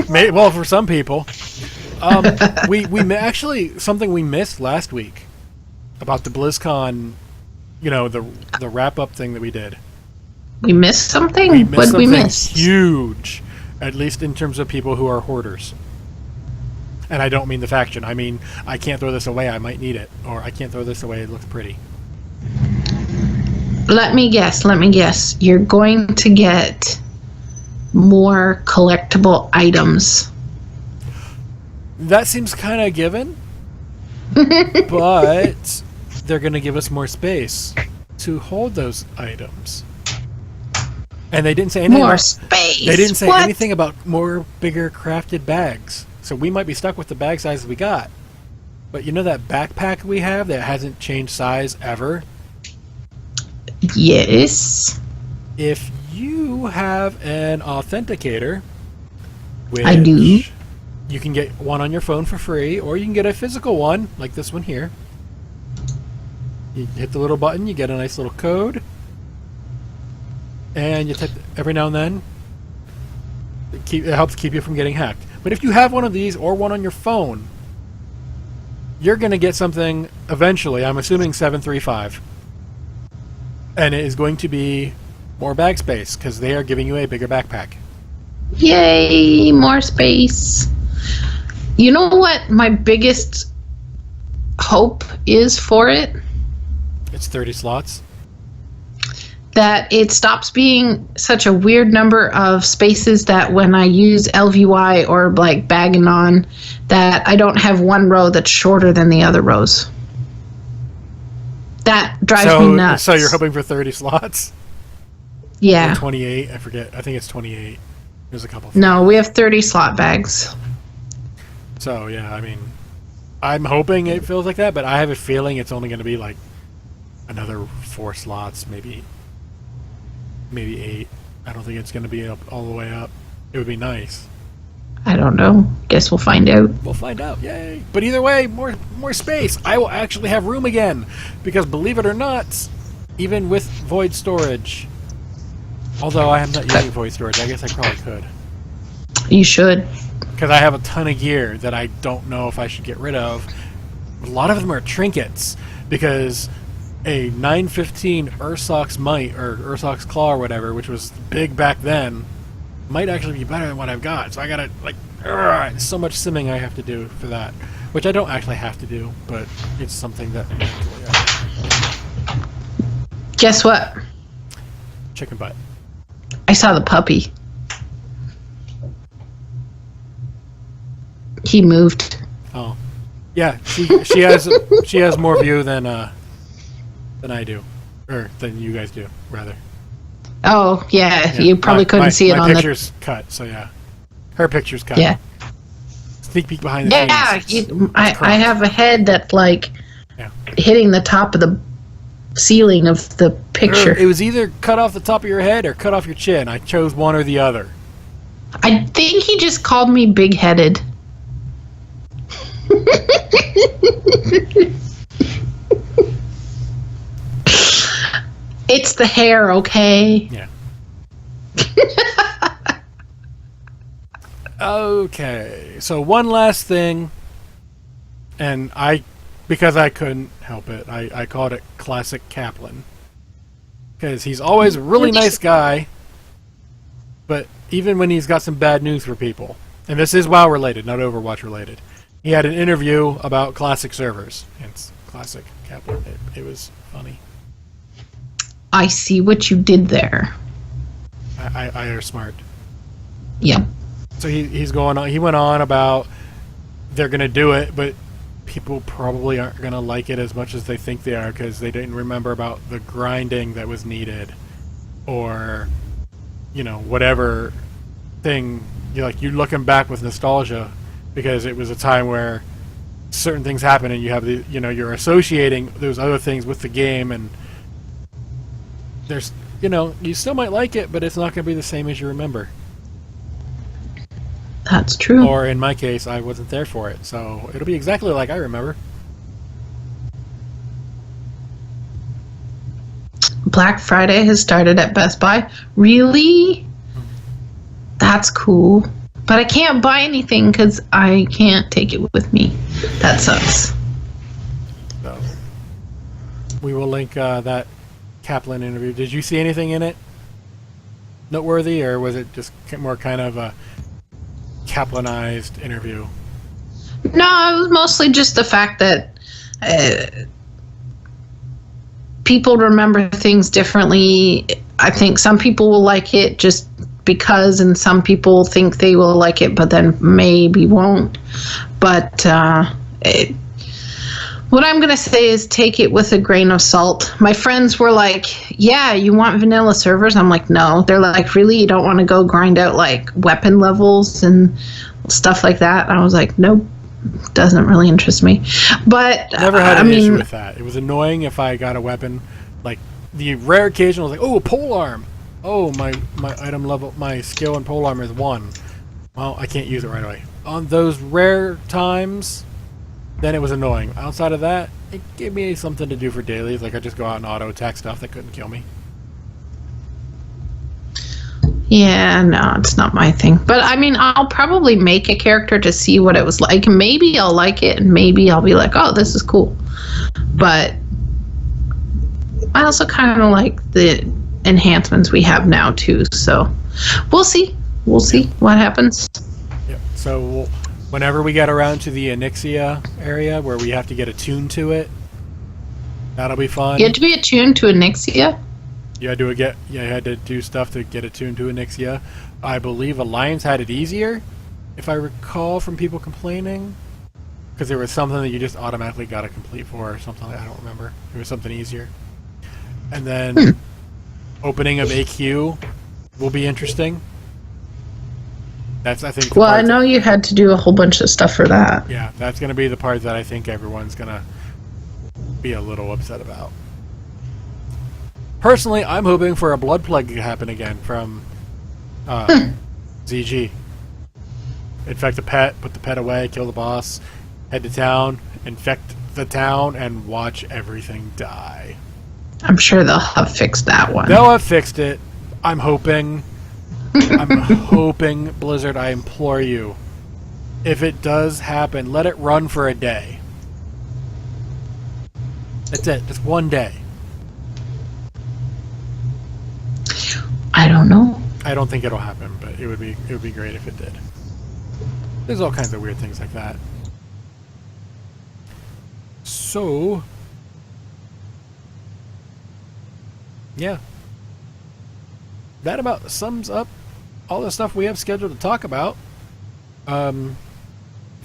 Well, for some people. We actually, something we missed last week. About the BlizzCon, the wrap-up thing that we did. We missed something? What did we miss? Huge, at least in terms of people who are hoarders. And I don't mean the faction. I mean, I can't throw this away, I might need it. Or I can't throw this away, it looks pretty. Let me guess. You're going to get more collectible items. That seems kind of given. But they're going to give us more space. to hold those items. And they didn't say anything More about, space. They didn't say What? anything about more bigger crafted bags. So we might be stuck with the bag sizes we got. But you know that backpack we have that hasn't changed size ever? Yes. If you have an authenticator, which I do. you can get one on your phone for free, or you can get a physical one, like this one here. You hit the little button, you get a nice little code, and you type every now and then. It helps keep you from getting hacked. But if you have one of these or one on your phone, you're going to get something eventually, I'm assuming 735. And it is going to be more bag space, because they are giving you a bigger backpack. Yay, more space. You know what my biggest hope is for it? It's 30 slots. That it stops being such a weird number of spaces that when I use LVY or like bagging on, that I don't have one row that's shorter than the other rows. That drives me nuts. So you're hoping for 30 slots? Yeah. Or 28, I forget. I think it's 28. There's a couple. No, we have 30 slot bags. So, yeah, I mean, I'm hoping it feels like that, but I have a feeling it's only going to be like another 4 slots, maybe 8. I don't think it's going to be up all the way up. It would be nice. I don't know. Guess we'll find out. We'll find out. Yay! But either way, more space. I will actually have room again, because believe it or not, even with void storage, although I am not using void storage, I guess I probably could. You should. Because I have a ton of gear that I don't know if I should get rid of. A lot of them are trinkets, because a 915 Ursox Might, or Ursox Claw or whatever, which was big back then, might actually be better than what I've got. So I gotta, like, so much simming I have to do for that. Which I don't actually have to do, but it's something that Guess what? chicken butt. I saw the puppy. He moved. Oh. Yeah, she has more view than I do. Or than you guys do, rather. Oh, yeah. You probably couldn't see it on my the... picture's cut, so yeah. Her picture's cut. Yeah. Sneak peek behind the scenes. Yeah, I have a head that, like, Yeah. hitting the top of the ceiling of the picture. It was either cut off the top of your head or cut off your chin. I chose one or the other. I think he just called me big-headed. It's the hair, okay? Yeah. Okay, so one last thing, and because I couldn't help it, I called it Classic Kaplan. Because he's always a really nice guy, but even when he's got some bad news for people, and this is WoW related, not Overwatch related, he had an interview about classic servers. It's Classic Kaplan. It was funny. I see what you did there. I are smart. Yep. So he's going on. He went on about they're going to do it, but people probably aren't going to like it as much as they think they are because they didn't remember about the grinding that was needed, or whatever thing. You're looking back with nostalgia because it was a time where certain things happen, and you have you're associating those other things with the game, and there's you still might like it, but it's not going to be the same as you remember. That's true. Or in my case, I wasn't there for it, so it'll be exactly like I remember. Black Friday has started at Best Buy. Really? That's cool. But I can't buy anything because I can't take it with me. That sucks. So we will link that Kaplan interview. Did you see anything in it noteworthy, or was it just more kind of a Kaplanized interview? No, it was mostly just the fact that people remember things differently. I think some people will like it just because, and some people think they will like it, but then maybe won't. But What I'm going to say is take it with a grain of salt. My friends were like, yeah, you want vanilla servers? I'm like, no. They're like, really? You don't want to go grind out like weapon levels and stuff like that? I was like, nope. Doesn't really interest me. But never had an issue with that. It was annoying if I got a weapon, like the rare occasion was like, oh, a pole arm. Oh, my item level, my skill in pole arm is 1. Well, I can't use it right away. On those rare times, then it was annoying. Outside of that, it gave me something to do for dailies. Like I just go out and auto attack stuff that couldn't kill me. Yeah, no, it's not my thing. But I mean, I'll probably make a character to see what it was like. Maybe I'll like it, and maybe I'll be like, oh, this is cool. But I also kind of like the enhancements we have now, too. So we'll see. We'll see what happens. Yep. So whenever we get around to the Onyxia area where we have to get attuned to it, that'll be fun. You had to be attuned to Onyxia? You had to do stuff to get attuned to Onyxia. I believe Alliance had it easier, if I recall from people complaining, because there was something that you just automatically got to complete for or something. I don't remember. It was something easier. And then opening of AQ will be interesting. That's, I think. Well, I know you had to do a whole bunch of stuff for that. Yeah, that's going to be the part that I think everyone's going to be a little upset about. Personally, I'm hoping for a blood plague to happen again from ZG. Infect a pet, put the pet away, kill the boss, head to town, infect the town, and watch everything die. I'm sure they'll have fixed that one. They'll have fixed it. I'm hoping. I'm hoping, Blizzard, I implore you. If it does happen, let it run for a day. That's it. Just one day. I don't know. I don't think it'll happen, but it would be great if it did. There's all kinds of weird things like that. So, yeah. That about sums up all the stuff we have scheduled to talk about.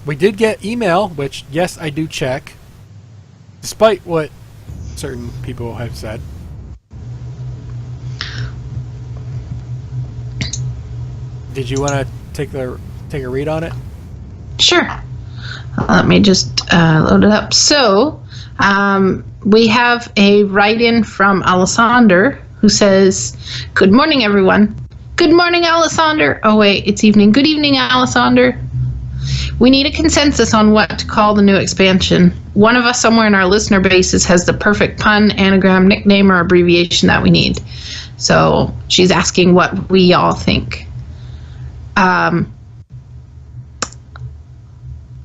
We did get email, which, yes, I do check, despite what certain people have said. Did you want to take a read on it? Sure. Let me just load it up. So, we have a write-in from Alessander who says, "Good morning, everyone." Good morning, Alessander. Oh, wait, it's evening. Good evening, Alessander. We need a consensus on what to call the new expansion. One of us somewhere in our listener bases has the perfect pun, anagram, nickname, or abbreviation that we need. So she's asking what we all think.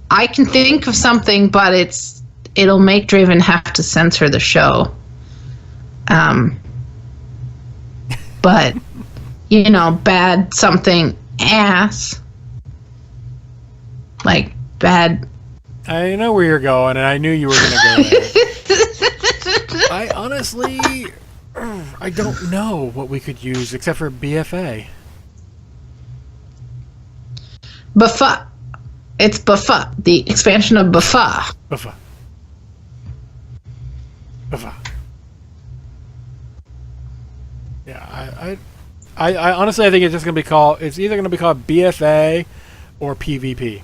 I can think of something, but it'll make Draven have to censor the show. But, you know, bad something ass. Like, bad. I know where you're going, and I knew you were going to go there. I honestly, I don't know what we could use except for BFA. Buffa. It's Buffa. The expansion of Buffa. Buffa. Buffa. Yeah, I honestly, I think it's just going to be called, it's either going to be called BFA or PvP.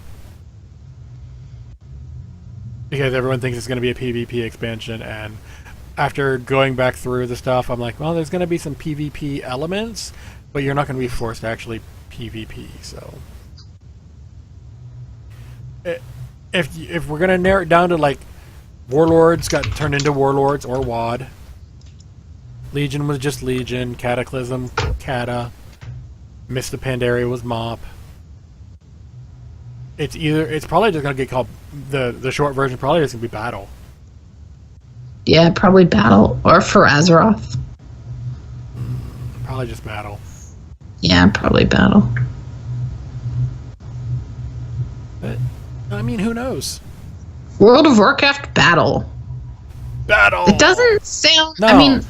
Because everyone thinks it's going to be a PvP expansion, and after going back through the stuff, I'm like, well, there's going to be some PvP elements, but you're not going to be forced to actually PvP, so... If we're going to narrow it down to, like, Warlords got turned into Warlords or WAD, Legion was just Legion, Cataclysm, Cata, Mist of Pandaria was MOP. It's probably just going to get called, the short version probably just going to be Battle. Yeah, probably Battle. Or for Azeroth. Probably just Battle. Yeah, probably Battle. But, I mean, who knows? World of Warcraft Battle. Battle! It doesn't sound... No. I mean...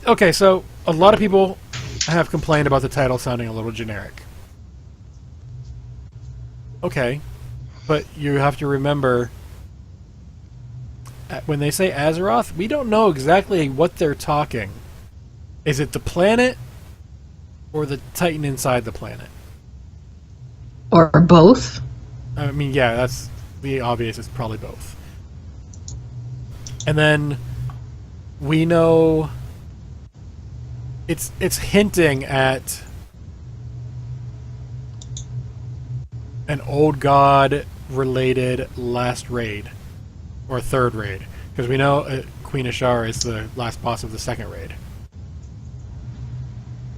Okay, so a lot of people have complained about the title sounding a little generic. Okay, but you have to remember... when they say Azeroth, we don't know exactly what they're talking. Is it the planet or the Titan inside the planet? Or both? I mean, yeah, that's the obvious. It's probably both. And then we know it's hinting at an old god related last raid or third raid, because we know Queen Ashara is the last boss of the second raid.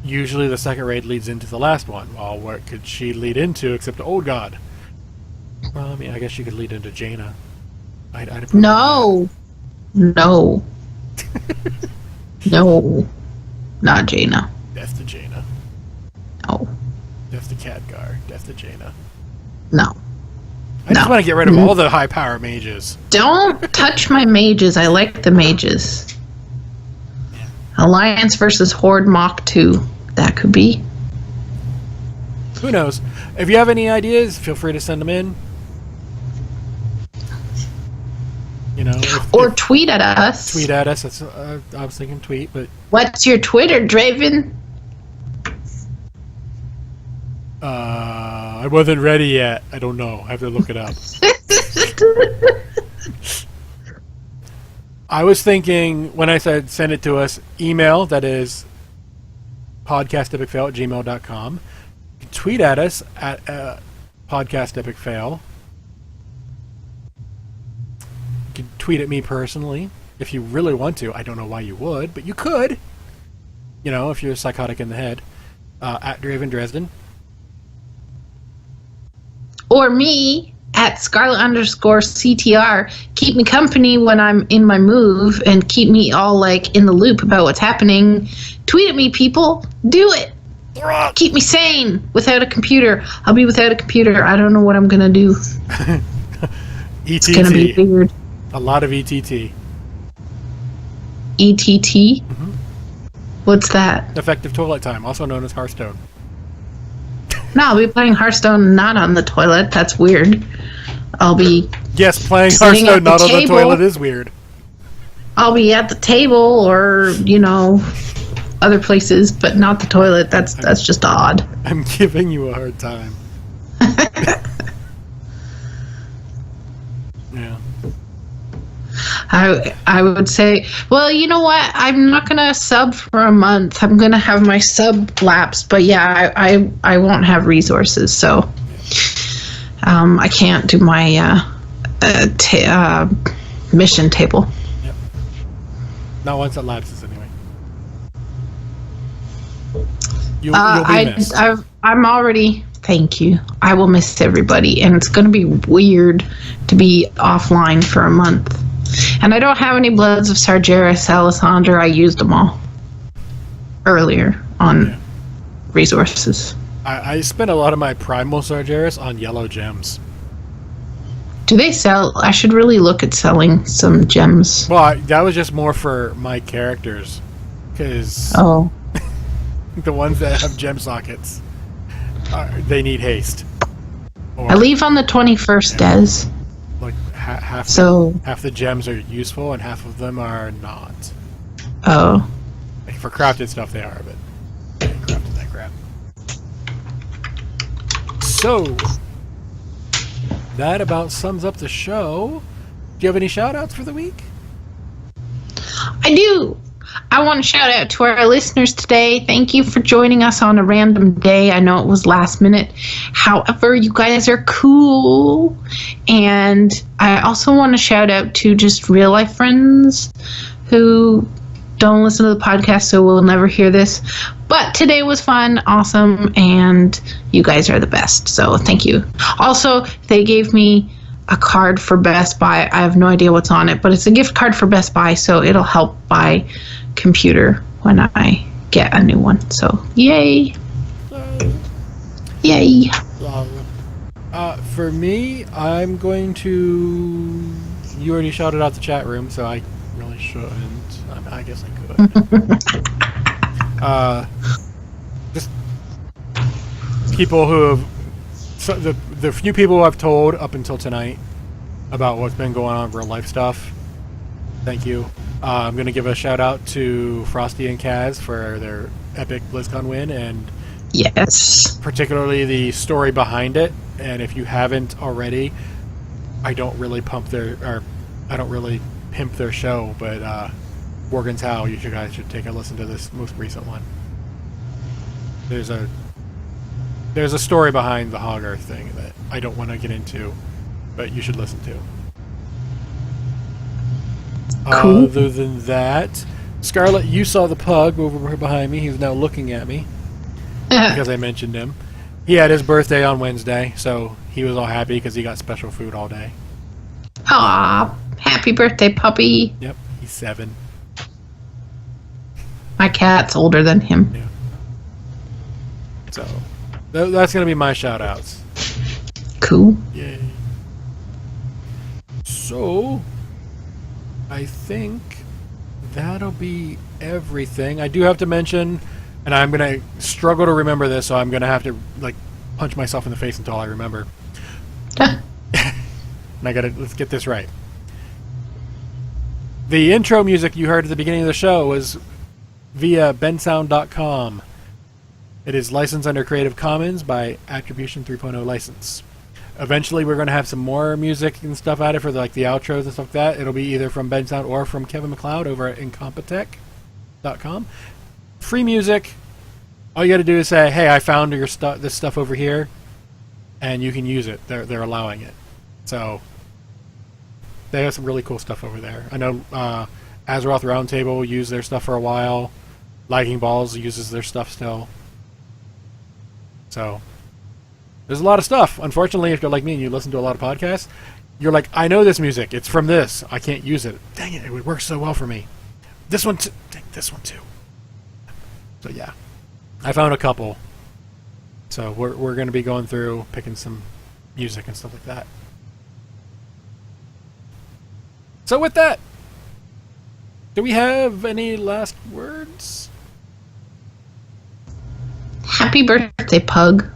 Usually the second raid leads into the last one. Well, what could she lead into except an old god? Well, I mean, I guess she could lead into Jaina. No. No. No. Not Jaina. Death to Jaina. No. Death to Khadgar. Death to Jaina. No. I just want to get rid of all the high power mages. Don't touch my mages. I like the mages. Yeah. Alliance versus Horde Mach 2. That could be. Who knows? If you have any ideas, feel free to send them in. You know, or tweet at us. Tweet at us. That's, I was thinking tweet, but what's your Twitter, Draven? I wasn't ready yet. I don't know. I have to look it up. I was thinking when I said send it to us, email, that is podcastepicfail@gmail.com. You can tweet at us at podcastepicfail. You can tweet at me personally if you really want to. I don't know why you would, but you could. You know, if you're psychotic in the head. At Draven Dresden. Or me at Scarlet_CTR. Keep me company when I'm in my move and keep me all like in the loop about what's happening. Tweet at me, people. Do it. Keep me sane without a computer. I'll be without a computer. I don't know what I'm gonna do. ETT. It's gonna be weird. A lot of ETT. ETT? Mm-hmm. What's that? Effective toilet time, also known as Hearthstone. No, I'll be playing Hearthstone not on the toilet. That's weird. I'll be... Yes, playing Hearthstone not on the toilet is weird. I'll be at the table or, you know, other places, but not the toilet. That's just odd. I'm giving you a hard time. Yeah. I would say, well, you know what? I'm not going to sub for a month. I'm going to have my sub lapse. But yeah, I won't have resources. So I can't do my mission table. Yep. Not once it lapses anyway. You'll be missed. I'm already... Thank you. I will miss everybody. And it's going to be weird to be offline for a month. And I don't have any Bloods of Sargeras, Alessandra. I used them all earlier on resources. I spent a lot of my Primal Sargeras on yellow gems. Do they sell? I should really look at selling some gems. Well, that was just more for my characters. Because the ones that have gem sockets, they need haste. Or, I leave on the 21st, Des. Like half the gems are useful and half of them are not. Oh. Like for crafted stuff they are, but I ain't crafted that crap. So that about sums up the show. Do you have any shout outs for the week? I do. I want to shout out to our listeners today. Thank you for joining us on a random day. I know it was last minute. However, you guys are cool. And I also want to shout out to just real life friends who don't listen to the podcast, so will never hear this. But today was fun, awesome, and you guys are the best. So thank you. Also, they gave me a card for Best Buy. I have no idea what's on it, but it's a gift card for Best Buy, so it'll help buy computer when I get a new one. So yay. Yay. For me, I'm going to... You already shouted out the chat room, so I really shouldn't. I guess I could. Just people who have... So the few people I've told up until tonight about what's been going on in real life stuff, Thank you. I'm going to give a shout out to Frosty and Kaz for their epic BlizzCon win, and Yes. particularly the story behind it. And if you haven't already, I don't really pimp their show, but Morgan's How, you guys should take a listen to this most recent one. There's a story behind the Hog Earth thing that I don't want to get into, but you should listen to. Cool. Other than that, Scarlett, you saw the pug over behind me. He's now looking at me because I mentioned him. He had his birthday on Wednesday, so he was all happy because he got special food all day. Aw, happy birthday, puppy. Yep, he's 7. My cat's older than him. Yeah. So, that's going to be my shout-outs. Cool. Yay. So, I think that'll be everything. I do have to mention, and I'm going to struggle to remember this, so I'm going to have to punch myself in the face until I remember. And let's get this right. The intro music you heard at the beginning of the show was via bensound.com. It is licensed under Creative Commons by Attribution 3.0 license. Eventually, we're going to have some more music and stuff added for the outros and stuff like that. It'll be either from Bensound or from Kevin MacLeod over at incompetech.com. Free music. All you got to do is say, "Hey, I found this stuff over here," and you can use it. They're allowing it. So they have some really cool stuff over there. I know Azeroth Roundtable used their stuff for a while. Lagging Balls uses their stuff still. So there's a lot of stuff. Unfortunately, if you're like me and you listen to a lot of podcasts, you're like, I know this music. It's from this. I can't use it. Dang it, it would work so well for me. This one too. Dang, this one too. So yeah, I found a couple. So we're going to be going through, picking some music and stuff like that. So with that, do we have any last words? Happy birthday, pug.